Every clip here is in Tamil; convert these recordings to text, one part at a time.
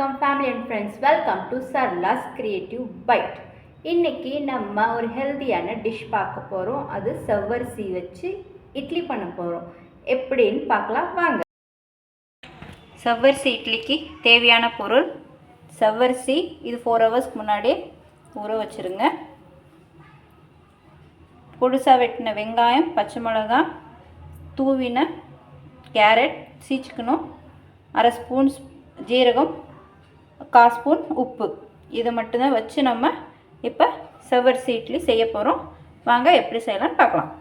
வணக்கம் family and friends, welcome to Charlas creative bite. இன்றைக்கி நம்ம ஒரு ஹெல்த்தியான டிஷ் பார்க்க போகிறோம். அது செவ்வரிசி வச்சு இட்லி பண்ண போகிறோம். எப்படின்னு பார்க்கலாம் வாங்க. செவ்வரிசி இட்லிக்கு தேவையான பொருள்: செவ்வரிசி, இது 4 ஹவர்ஸ்க்கு முன்னாடி ஊற வச்சுருங்க. பொடுசாக வெட்டின வெங்காயம், பச்சை மிளகாய், தூவின கேரட் சீச்சிக்கணும், 1/2 ஸ்பூன் ஜீரகம், 1/4 ஸ்பூன் உப்பு. இதை மட்டும்தான் வச்சு நம்ம இப்போ செவ்வரிசி இட்லி செய்ய போகிறோம். வாங்க எப்படி செய்யலாம்னு பார்க்கலாம்.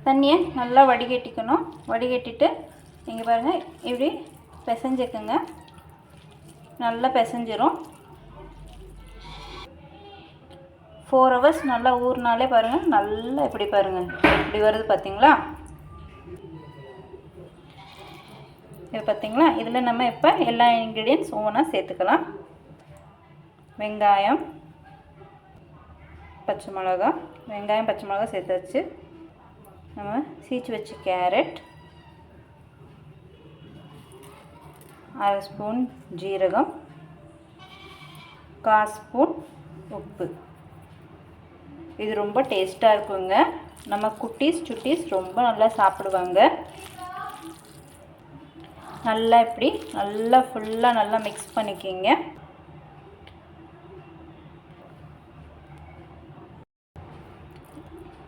தண்ணியை நல்லா வடிகட்டிக்கணும். வடிகட்டிட்டு இங்கே பாருங்கள், இப்படி பிசைஞ்சிக்கோங்க. நல்லா பிசைஞ்சிரும். 4 ஹவர்ஸ் நல்லா ஊறினாலே பாருங்கள், நல்லா இப்படி பாருங்கள், இப்படி வருது பார்த்தீங்களா? இது பார்த்திங்களா? இதில் நம்ம இப்போ எல்லா இன்க்ரீடியன்ட்ஸ் ஒவ்வொன்றா சேர்த்துக்கலாம். வெங்காயம், பச்சை மிளகா, வெங்காயம் பச்சை மிளகா சேர்த்தாச்சு. நம்ம சீச்சு வச்சு கேரட், 1/2 ஸ்பூன் ஜீரகம், 1/4 ஸ்பூன் உப்பு. இது ரொம்ப டேஸ்ட்டாக இருக்குங்க. நம்ம குட்டீஸ் சுட்டீஸ் ரொம்ப நல்லா சாப்பிடுவாங்க. நல்லா இப்படி நல்லா ஃபுல்லாக நல்லா மிக்ஸ் பண்ணிக்கிங்க.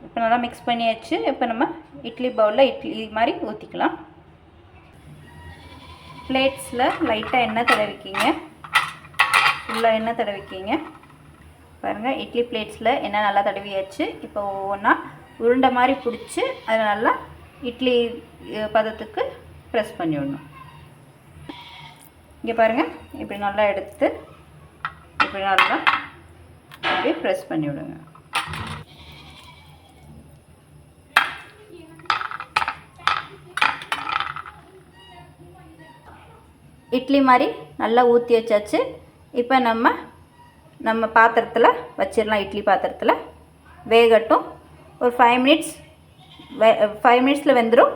இப்போ நல்லா மிக்ஸ் பண்ணியாச்சு. இப்போ நம்ம இட்லி பவுலில் இட்லி மாதிரி ஊற்றிக்கலாம். பிளேட்ஸில் லைட்டாக எண்ணெய் தடவிக்கிங்க. ஃபுல்லாக எண்ணெய் தடவிக்கிங்க. பாருங்கள், இட்லி பிளேட்ஸில் எண்ணெய் நல்லா தடவியாச்சு. இப்போ ஒவ்வொன்றா உருண்டை மாதிரி பிடிச்சி அதை நல்லா இட்லி பதத்துக்கு ப்ரெஸ் பண்ணி விடணும். இங்கே பாருங்கள், இப்படி நல்லா எடுத்து இப்படி நல்லா இப்படி ப்ரெஸ் பண்ணி விடுங்க. இட்லி மாதிரி நல்லா ஊற்றி வச்சாச்சு. இப்போ நம்ம பாத்திரத்தில் வச்சிடலாம். இட்லி பாத்திரத்தில் வேகட்டும். ஒரு 5 மினிட்ஸில் வெந்துடும்.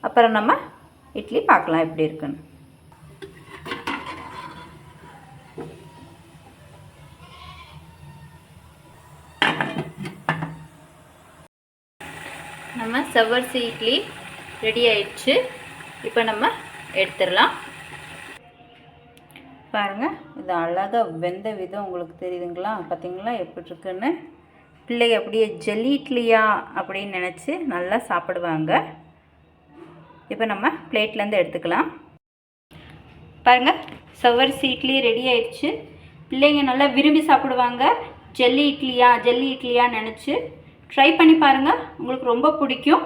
அப்புறம் நம்ம இட்லி பார்க்கலாம் எப்படி இருக்குன்னு. நம்ம செவ்வரிசி இட்லி ரெடி ஆயிடுச்சு. இப்போ நம்ம எடுத்துடலாம். பாருங்கள், இது அழகாக வெந்த விதம் உங்களுக்கு தெரியுதுங்களா? பார்த்தீங்களா எப்படி இருக்குன்னு? பிள்ளைங்க அப்படியே ஜெல்லி இட்லியா அப்படின்னு நினச்சி நல்லா சாப்பிடுவாங்க. இப்போ நம்ம பிளேட்லேருந்து எடுத்துக்கலாம். பாருங்கள், செவ்வரிசி இட்லி ரெடி ஆயிடுச்சு. பிள்ளைங்க நல்லா விரும்பி சாப்பிடுவாங்க. ஜெல்லி இட்லியா நினச்சி ட்ரை பண்ணி பாருங்கள், உங்களுக்கு ரொம்ப பிடிக்கும்.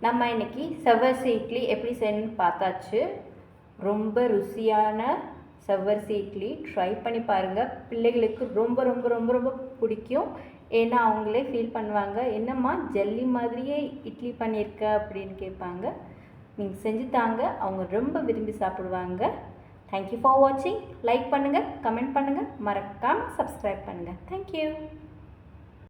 நம்ம இன்றைக்கி செவ்வரிசி இட்லி எப்படி செய்யணும்னு பார்த்தாச்சு. ரொம்ப ருசியான செவ்வரிசி இட்லி ட்ரை பண்ணி பாருங்கள். பிள்ளைகளுக்கு ரொம்ப ரொம்ப ரொம்ப ரொம்ப பிடிக்கும். ஏன்னா அவங்களே ஃபீல் பண்ணுவாங்க, என்னம்மா ஜெல்லி மாதிரியே இட்லி பண்ணியிருக்க அப்படின்னு கேட்பாங்க. நீங்கள் செஞ்சு தாங்க, அவங்க ரொம்ப விரும்பி சாப்பிடுவாங்க. தேங்க்யூ ஃபார் வாட்சிங். லைக் பண்ணுங்கள், கமெண்ட் பண்ணுங்கள், மறக்காமல் சப்ஸ்கிரைப் பண்ணுங்கள். தேங்க்யூ.